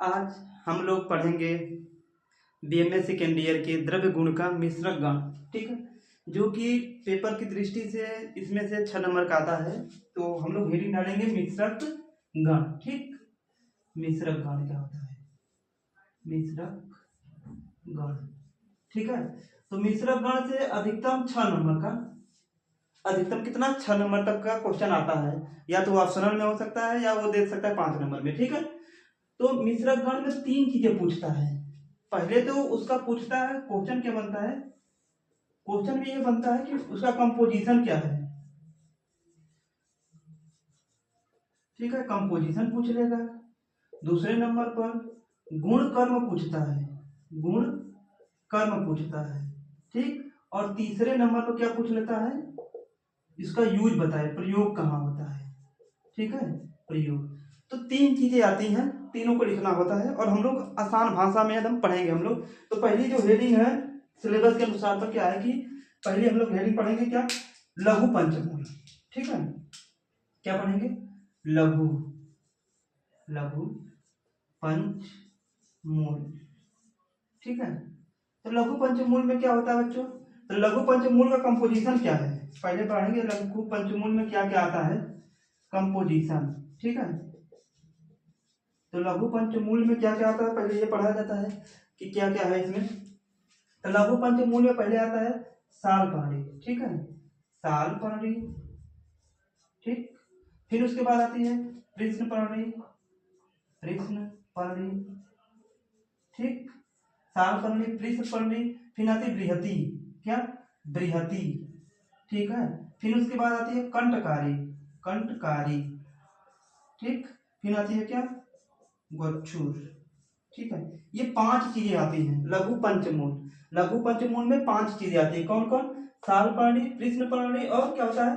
आज हम लोग पढ़ेंगे बीएमए सेकेंड ईयर के द्रव्य गुण का मिश्रक गण, ठीक है, जो कि पेपर की दृष्टि से इसमें से 6 नंबर का आता है। तो हम लोग हेडिंग डालेंगे मिश्रक गण। ठीक, मिश्रक गण क्या होता है, मिश्रक गण, ठीक है। तो मिश्रक गण से अधिकतम 6 नंबर का, अधिकतम कितना 6 नंबर तक का क्वेश्चन आता है, या तो ऑप्शनल में हो सकता है या वो दे सकता है 5 नंबर में, ठीक है। तो मिश्रक गण में 3 चीजें पूछता है। पहले तो उसका पूछता है, क्वेश्चन क्या बनता है, क्वेश्चन में ये बनता है कि उसका कंपोजिशन क्या है, ठीक है, कंपोजिशन पूछ लेगा। दूसरे नंबर पर गुण कर्म पूछता है, गुण कर्म पूछता है, ठीक। और तीसरे नंबर पर क्या पूछ लेता है, इसका यूज बताए, प्रयोग कहाँ होता है, ठीक है, प्रयोग। तो 3 चीजें आती हैं, तीनों को लिखना होता है और हम लोग आसान भाषा में एकदम पढ़ेंगे हम लोग। तो पहली जो हेडिंग है सिलेबस के अनुसार तो क्या है कि पहले हम लोग हेडिंग पढ़ेंगे क्या, लघु पंचमूल, ठीक है। क्या पढ़ेंगे, लघु लघु पंचमूल, ठीक है। तो लघु पंचमूल में क्या होता है बच्चों, तो लघु पंचमूल का कंपोजिशन क्या है पहले पढ़ेंगे। लघु पंचमूल में क्या क्या आता है, कंपोजिशन, ठीक है। तो लघु पंचमूल में क्या क्या आता है पहले ये पढ़ा जाता है कि क्या क्या है इसमें। तो लघु पंचमूल में पहले आता है सालपर्णी, ठीक है, सालपर्णी, ठीक। फिर उसके बाद आती है कृष्णपर्णी, कृष्णपर्णी, ठीक, सालपर्णी, कृष्णपर्णी। फिर आती है बृहति, क्या, बृहति, ठीक है। फिर उसके बाद आती है कंटकारी, कंटकारी, ठीक। फिर आती है क्या, गोच्छुर, ठीक है। ये 5 चीजें आती हैं लघु पंचमूल। लघु पंचमूल में 5 चीजें आती है, कौन कौन, सालपर्णी, कृष्णपर्णी और क्या होता है,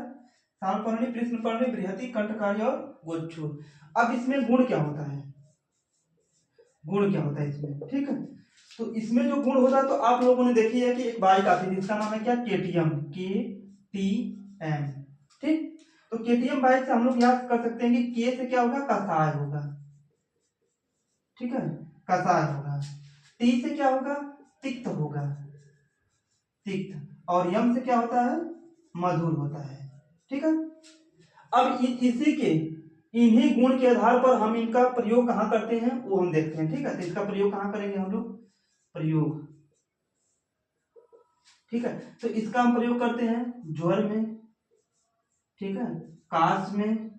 सालपर्णी, कृष्णपर्णी, बृहति, कंटकारी और गोच्छुर। अब इसमें गुण क्या होता है, गुण क्या होता है इसमें, ठीक है। तो इसमें जो गुण होता है तो आप लोगों ने देखी है कि एक बाइक आती है जिसका नाम है क्या, केटीएम, KTM, ठीक। तो केटीएम बाइक से हम लोग याद कर सकते हैं कि के से क्या होगा, कसाय होगा, ठीक है, कसाय होगा। टी से क्या होगा, तिक्त होगा, तिक्त। और यम से क्या होता है, मधुर होता है, ठीक है। अब इसी के इन्हीं गुण के आधार पर हम इनका प्रयोग कहाँ करते हैं वो हम देखते हैं, ठीक है। तो इसका प्रयोग कहाँ करेंगे हम लोग, प्रयोग, ठीक है। तो इसका हम प्रयोग करते हैं ज्वर में, ठीक है, काश में,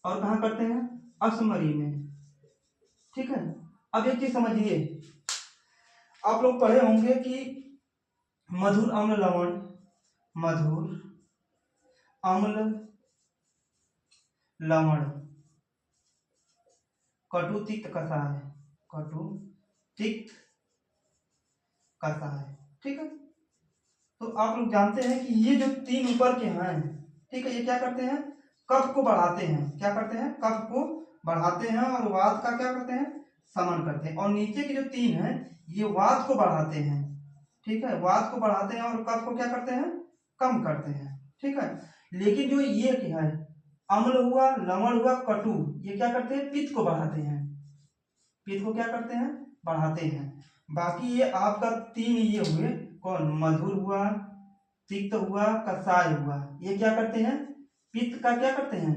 और कहाँ करते हैं, असमरी में, ठीक है। अब एक चीज समझिए, आप लोग पढ़े होंगे कि मधुर अम्ल लवण, मधुर अम्ल लवण, कटु तिक्त कषाय, कटु तिक्त कषाय, ठीक है। तो आप लोग जानते हैं कि ये जो 3 ऊपर के हैं, ठीक है, ये क्या करते हैं, कफ को बढ़ाते हैं, क्या करते हैं, कफ को बढ़ाते हैं और वात का क्या करते हैं, शमन करते हैं। और नीचे के जो 3 हैं ये वात को बढ़ाते हैं, ठीक है, वात को बढ़ाते हैं और कफ को क्या करते हैं, कम करते हैं, ठीक है। लेकिन जो ये क्या है, अम्ल हुआ, लवण हुआ, कटु, ये क्या करते हैं, पित्त को बढ़ाते हैं, पित्त को क्या करते हैं, बढ़ाते हैं। बाकी ये आपका 3 ये हुए, कौन, मधुर हुआ, तिक्त हुआ, कषाय हुआ, ये क्या करते हैं, पित्त का क्या करते हैं,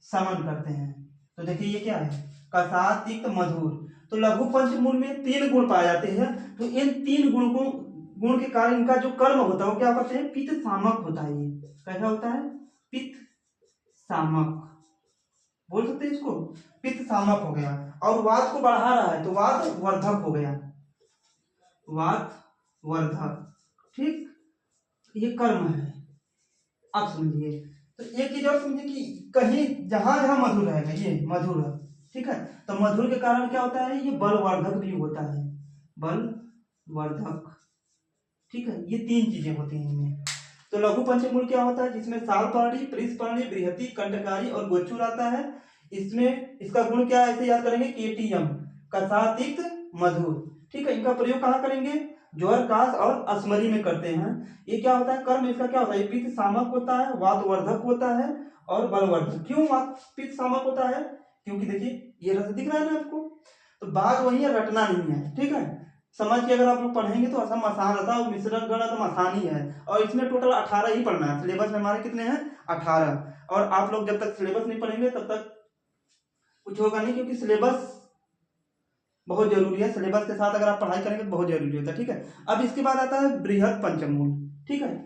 शमन करते हैं। तो देखिए ये क्या है, कषाय, तिक्त, मधुर। तो लघु पंचमूल में 3 गुण पाए जाते हैं। तो इन 3 गुण के कारण इनका जो कर्म होता है वो क्या करते हैं, पित्त शामक होता है। ये कैसा होता है, पित्त शामक, बोल सकते हैं इसको, पित्त शामक हो गया। और वात को बढ़ा रहा है तो वात वर्धक हो गया, वात वर्धक, ठीक, ये कर्म है। आप समझिए। तो एक चीज और समझिए कि कहीं जहां जहां मधुर रहेगा, ये मधुर है, ठीक है, तो मधुर के कारण क्या होता है, ये बलवर्धक भी होता है, बलवर्धक, ठीक है। ये 3 चीजें होती हैं इनमें। तो लघु पंचमूल क्या होता है, जिसमें सालपर्णी, कृष्णपर्णी, बृहति, कंटकारी और गोच्छुर आता है। इसमें इसका गुण क्या है, ऐसे याद करेंगे, केटीएम, कषाय, तिक्त, मधुर, ठीक है। इनका प्रयोग कहाँ करेंगे, ज्वर, काश और असमरी में करते हैं। ये क्या होता है, कर्म इसका क्या होता है, पित्त शामक होता है, वातवर्धक होता है और बलवर्धक। क्यों वात पित्त शामक होता है, क्योंकि देखिए ये रस दिख रहा है ना आपको, तो बात वही है, रटना नहीं है, ठीक है। समझ के अगर आप लोग पढ़ेंगे तो असम आसान रहता है, और मिश्रण गण एकदम आसान ही है। और इसमें टोटल 18 ही पढ़ना है, सिलेबस में हमारे कितने हैं 18। और आप लोग जब तक सिलेबस नहीं पढ़ेंगे तब तक कुछ होगा नहीं, क्योंकि सिलेबस बहुत जरूरी है। सिलेबस के साथ अगर आप पढ़ाई करेंगे तो बहुत जरूरी होता है, ठीक है। अब इसके बाद आता है बृहद पंचमूल, ठीक है।